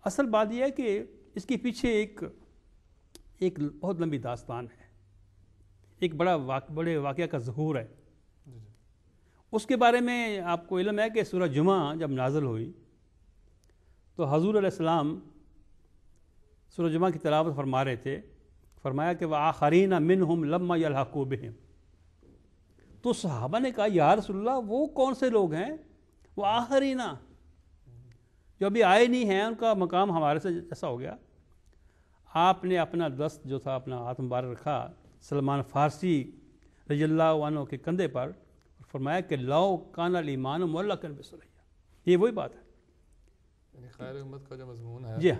اصل بات یہ ہے کہ اس کے پیچھے ایک بہت لمبی داستان ہے، ایک بڑے واقعہ کا ظہور ہے۔ اس کے بارے میں آپ کو علم ہے کہ سورہ جمعہ جب نازل ہوئی تو حضور علیہ السلام سورہ جمعہ کی تلاوت فرما رہے تھے، فرمایا کہ وَآخَرِينَ مِنْهُمْ لَمَّا يَلْحَقُوا بِهِمْ، تو صحابہ نے کہا یا رسول اللہ وہ کون سے لوگ ہیں وہ آخرین جو ابھی آئے نہیں ہیں، ان کا مقام ہمارے سے ایسا ہو گیا۔ آپ نے اپنا دست جو تھا، اپنا ہاتھ مبارک رکھا سلمان فارسی رضی اللہ عنہ کے کندھے پر، فرمایا کہ لو کان الایمان معلقا بسریا، یہ وہی بات ہے، یعنی خیر امت کا جو مضمون ہے جی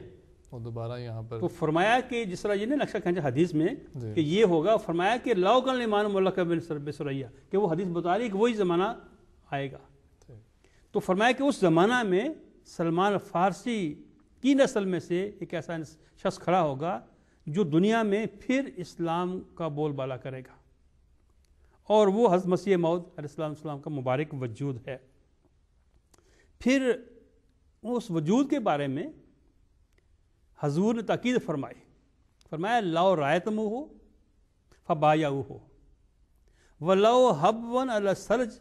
وہ دوبارہ یہاں پر تو فرمایا کہ جس طرح یہ نے نقشہ کھینچا حدیث میں کہ یہ ہوگا، فرمایا کہ لو کان الایمان معلقا بسریا، کہ وہ حدیث بتا رہی ہے کہ وہی زمانہ آئے گا۔ تو فرمایا کہ اس زمانہ میں سلمان فارسی کی نسل میں سے ایک ایسا شخص کھڑا ہوگا جو دنیا میں پھر اسلام کا بول بالا کرے گا، اور وہ حضرت مسیح موعود علیہ السلام کا مبارک وجود ہے۔ پھر اس وجود کے بارے میں حضور نے تاکید فرمایا لو رأیتموہ فبایعوہ ولو حبوا علی السرج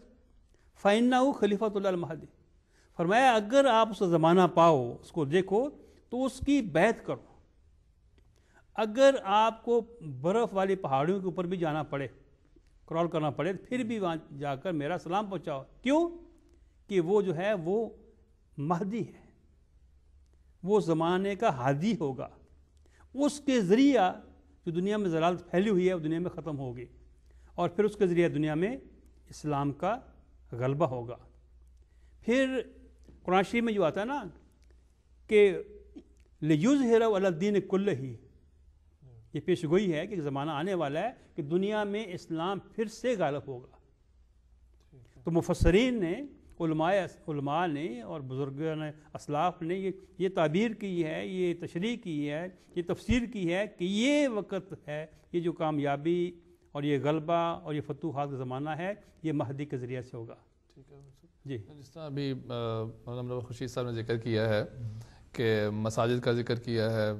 فإنہ خلیفۃ اللہ المہدی، فرمایا اگر آپ اس کا زمانہ پاؤ، اس کو دیکھو تو اس کی بیعت کرو، اگر آپ کو برف والی پہاڑیوں کے اوپر بھی جانا پڑے، کرال کرنا پڑے، پھر بھی وہاں جا کر میرا سلام پہنچاؤ۔ کیوں؟ کہ وہ جو ہے وہ مہدی ہے، وہ زمانے کا ہادی ہوگا، اس کے ذریعہ جو دنیا میں ضلالت پھیلی ہوئی ہے وہ دنیا میں ختم ہوگی، اور پھر اس کے ذریعہ دنیا میں اسلام کا غلبہ ہوگا۔ پھر قرآن شریف میں جو آتا ہے نا کہ لِیُظْہِرَهُ عَلَى الدِّینِ کُلِّهِ، یہ پیش گوئی ہے کہ ایک زمانہ آنے والا ہے کہ دنیا میں اسلام پھر سے غالب ہوگا۔ تو مفسرین نے، علماء نے اور بزرگان اسلاف نے یہ تعبیر کی ہے، یہ تشریح کی ہے، یہ تفسیر کی ہے کہ یہ وقت ہے، یہ جو کامیابی اور یہ غلبہ اور یہ فتوحات کا زمانہ ہے، یہ مہدی کے ذریعے سے ہوگا۔ جی، جس طرح ابھی مولانا خورشید صاحب نے ذکر کیا ہے کہ مساجد کا ذکر کیا ہے،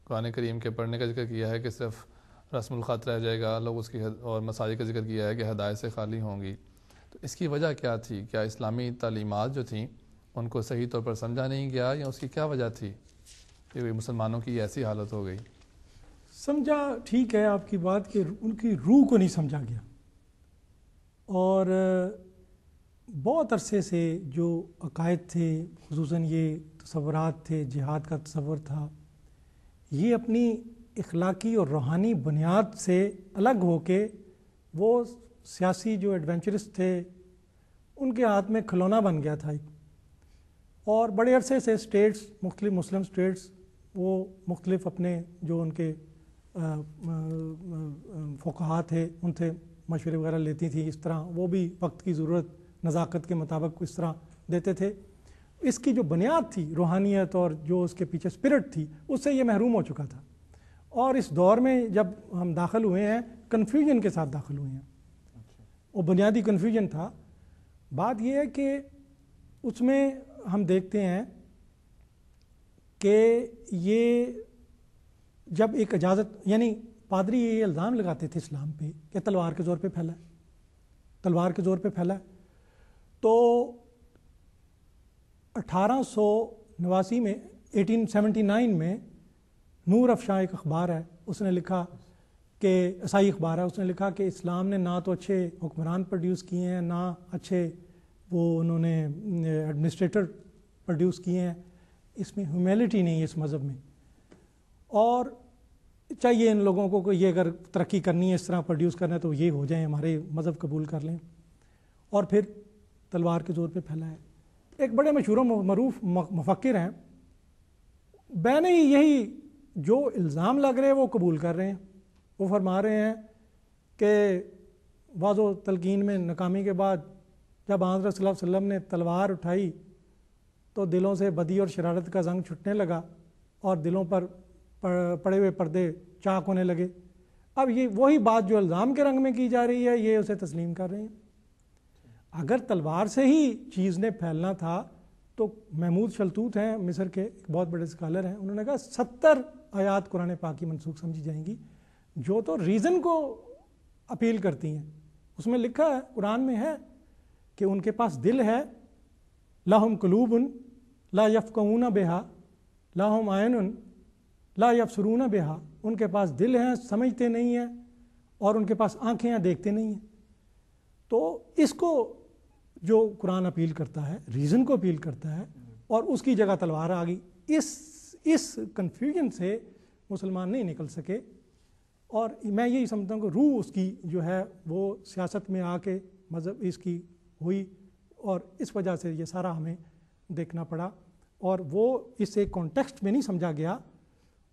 قرآن کریم کے پڑھنے کا ذکر کیا ہے کہ صرف رسم الخط رہ جائے گا، لوگ اس کی اور مساجد کا ذکر کیا ہے کہ ہدایت سے خالی ہوں گی، تو اس کی وجہ کیا تھی؟ کیا اسلامی تعلیمات جو تھیں ان کو صحیح طور پر سمجھا نہیں گیا، یا اس کی کیا وجہ تھی کہ مسلمانوں کی ایسی حالت ہو گئی؟ سمجھا ٹھیک ہے آپ کی بات کہ ان کی روح کو نہیں سمجھا گیا، اور بہت عرصے سے جو عقائد تھے، خصوصاً یہ تصورات تھے، جہاد کا تصور تھا، یہ اپنی اخلاقی اور روحانی بنیاد سے الگ ہو کے وہ سیاسی جو ایڈونچرس تھے ان کے ہاتھ میں کھلونا بن گیا تھا۔ اور بڑے عرصے سے اسٹیٹس، مختلف مسلم اسٹیٹس، وہ مختلف اپنے جو ان کے فقہاء تھے ان سے مشورے وغیرہ لیتی تھی، اس طرح وہ بھی وقت کی ضرورت نزاکت کے مطابق اس طرح دیتے تھے۔ اس کی جو بنیاد تھی روحانیت اور جو اس کے پیچھے اسپرٹ تھی، اس سے یہ محروم ہو چکا تھا، اور اس دور میں جب ہم داخل ہوئے ہیں کنفیوژن کے ساتھ داخل ہوئے ہیں، وہ بنیادی کنفیوژن تھا۔ بات یہ ہے کہ اس میں ہم دیکھتے ہیں کہ یہ جب ایک اجازت، یعنی پادری یہ الزام لگاتے تھے اسلام پہ کہ تلوار کے زور پہ پھیلا ہے، تلوار کے زور پہ پھیلا ہے، تو 1889 میں 1879 میں نور افشاں ایک اخبار ہے، اس نے لکھا کہ عیسائی اخبار ہے، اس نے لکھا کہ اسلام نے نہ تو اچھے حکمران پروڈیوس کیے ہیں، نہ اچھے وہ انہوں نے ایڈمنسٹریٹر پروڈیوس کیے ہیں، اس میں ہیومینٹی نہیں ہے اس مذہب میں، اور چاہیے ان لوگوں کو کہ یہ اگر ترقی کرنی ہے، اس طرح پروڈیوس کرنا ہے تو یہ ہو جائیں، ہمارے مذہب قبول کر لیں، اور پھر تلوار کے زور پہ پھیلا ہے۔ ایک بڑے مشہور و معروف مفکر ہیں، بین ہی یہی جو الزام لگ رہے ہیں وہ قبول کر رہے ہیں۔ وہ فرما رہے ہیں کہ واضح و تلقین میں ناکامی کے بعد جب حضرت صلی اللہ علیہ وسلم نے تلوار اٹھائی تو دلوں سے بدی اور شرارت کا زنگ چھٹنے لگا، اور دلوں پر پڑے ہوئے پردے چاک ہونے لگے۔ اب یہ وہی بات جو الزام کے رنگ میں کی جا رہی ہے، یہ اسے تسلیم کر رہے ہیں۔ اگر تلوار سے ہی چیز نے پھیلنا تھا تو محمود شلتوت ہیں مصر کے ایک بہت بڑے اسکالر ہیں, انہوں نے کہا 70 آیات قرآن پاک کی منسوخ سمجھی جائیں گی جو تو ریزن کو اپیل کرتی ہیں. اس میں لکھا ہے, قرآن میں ہے کہ ان کے پاس دل ہے, لہم قلوب لا یفقہون بہا لہم عین لا یبصرون بہا, ان کے پاس دل ہیں سمجھتے نہیں ہیں, اور ان کے پاس آنکھیں ہیں دیکھتے نہیں ہیں. تو اس کو جو قرآن اپیل کرتا ہے, ریزن کو اپیل کرتا ہے, اور اس کی جگہ تلوار آ گئی. اس کنفیوژن سے مسلمان نہیں نکل سکے, اور میں یہی سمجھتا ہوں کہ روح اس کی جو ہے وہ سیاست میں آ کے مذہب اس کی ہوئی, اور اس وجہ سے یہ سارا ہمیں دیکھنا پڑا, اور وہ اس ایک کانٹیکسٹ میں نہیں سمجھا گیا.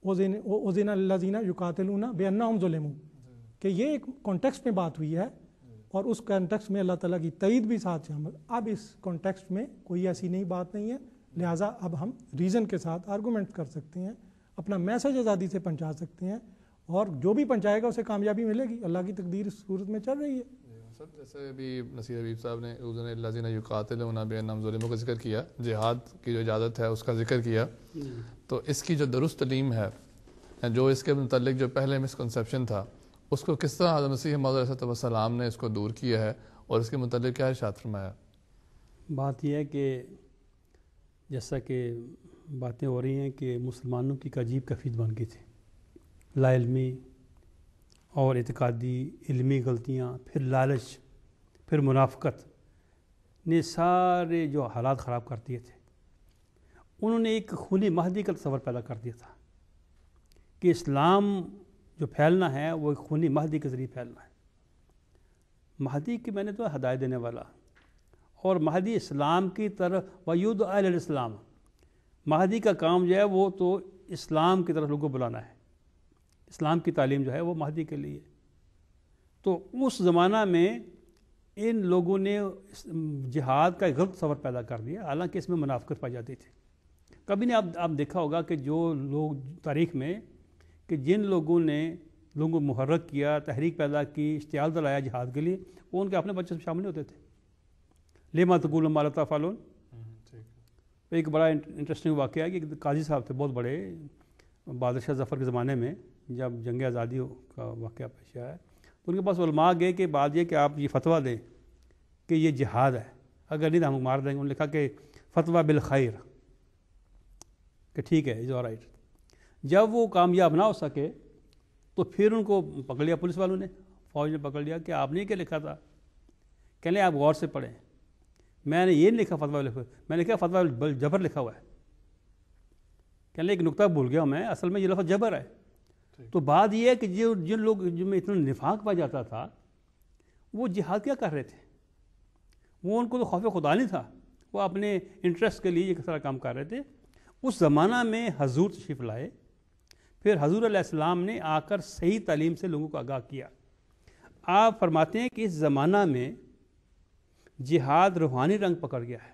اوزین الذین یقاتلون بانہم ظلموا, کہ یہ ایک کانٹیکسٹ میں بات ہوئی ہے, اور اس کانٹیکسٹ میں اللہ تعالیٰ کی تائید بھی ساتھ شامل. اب اس کانٹیکسٹ میں کوئی ایسی نئی بات نہیں ہے, لہٰذا اب ہم ریزن کے ساتھ آرگومنٹ کر سکتے ہیں, اپنا میسج آزادی سے پہنچا سکتے ہیں, اور جو بھی پہنچائے گا اسے کامیابی ملے گی. اللہ کی تقدیر اس صورت میں چل رہی ہے. سر جیسے ابھی نصیر حبیب صاحب نے اوزین الذین یقاتلون بانہم ظلموا کا ذکر کیا, جہاد کی جو اجازت ہے اس کا ذکر کیا, تو اس کی جو درست تعلیم ہے, جو اس کے متعلق جو پہلے مسکنسیپشن تھا, اس کو کس طرح حضرت مسیح موعود علیہ السلام نے اس کو دور کیا ہے, اور اس کے متعلق کیا ارشاد فرمایا؟ بات یہ ہے کہ جیسا کہ باتیں ہو رہی ہیں کہ مسلمانوں کی ایک عجیب کیفیت بن گئی تھی, لا علمی اور اعتقادی علمی غلطیاں, پھر لالچ, پھر منافقت نے سارے جو حالات خراب کر دیے تھے. انہوں نے ایک خونی مہدی کا تصور پیدا کر دیا تھا کہ اسلام جو پھیلنا ہے وہ ایک خونی مہدی کے ذریعے پھیلنا ہے. مہدی کی میں نے تو ہدایت دینے والا, اور مہدی اسلام کی طرف ویود اہل الاسلام, مہدی کا کام جو ہے وہ تو اسلام کی طرف لوگوں کو بلانا ہے, اسلام کی تعلیم جو ہے وہ مہدی کے لیے. تو اس زمانہ میں ان لوگوں نے جہاد کا ایک غلط تصور پیدا کر دیا, حالانکہ اس میں منافقت پائی جاتی تھی. کبھی نے آپ دیکھا ہوگا کہ جو لوگ تاریخ میں کہ جن لوگوں نے لوگوں کو محرک کیا, تحریک پیدا کی, اشتعال دلایا جہاد کے لیے, وہ ان کے اپنے بچوں سے شامل نہیں ہوتے تھے. لما تقولون ما لا تفعلون. ایک بڑا انٹرسٹنگ واقعہ ہے کہ قاضی صاحب تھے بہت بڑے, بہادر شاہ ظفر کے زمانے میں جب جنگ آزادی کا واقعہ پیش آیا, تو ان کے پاس علماء گئے کہ بات یہ کہ آپ یہ فتویٰ دیں کہ یہ جہاد ہے, اگر نہیں تو ہم مار دیں گے. انہوں نے لکھا کہ فتویٰ بالخیر, کہ ٹھیک ہے, از آل رائٹ. جب وہ کامیاب نہ ہو سکے تو پھر ان کو پکڑ لیا پولیس والوں نے, فوج نے پکڑ لیا کہ آپ نے کیا لکھا تھا. کہنے آپ غور سے پڑھیں, میں نے یہ نہیں لکھا فتویٰ, میں نے لکھا فتویٰ بالجبر لکھا ہوا ہے. کہنے ایک نقطہ بھول گیا میں, اصل میں یہ لفظ جبر ہے. تو بات یہ ہے کہ جن لوگ جن میں اتنا نفاق پا جاتا تھا وہ جہاد کیا کر رہے تھے, وہ ان کو تو خوف خدا نہیں تھا, وہ اپنے انٹرسٹ کے لیے یہ سارا کام کر رہے تھے. اس زمانہ میں حضور تشریف لائے, پھر حضور علیہ السلام نے آ کر صحیح تعلیم سے لوگوں کو آگاہ کیا. آپ فرماتے ہیں کہ اس زمانہ میں جہاد روحانی رنگ پکڑ گیا ہے,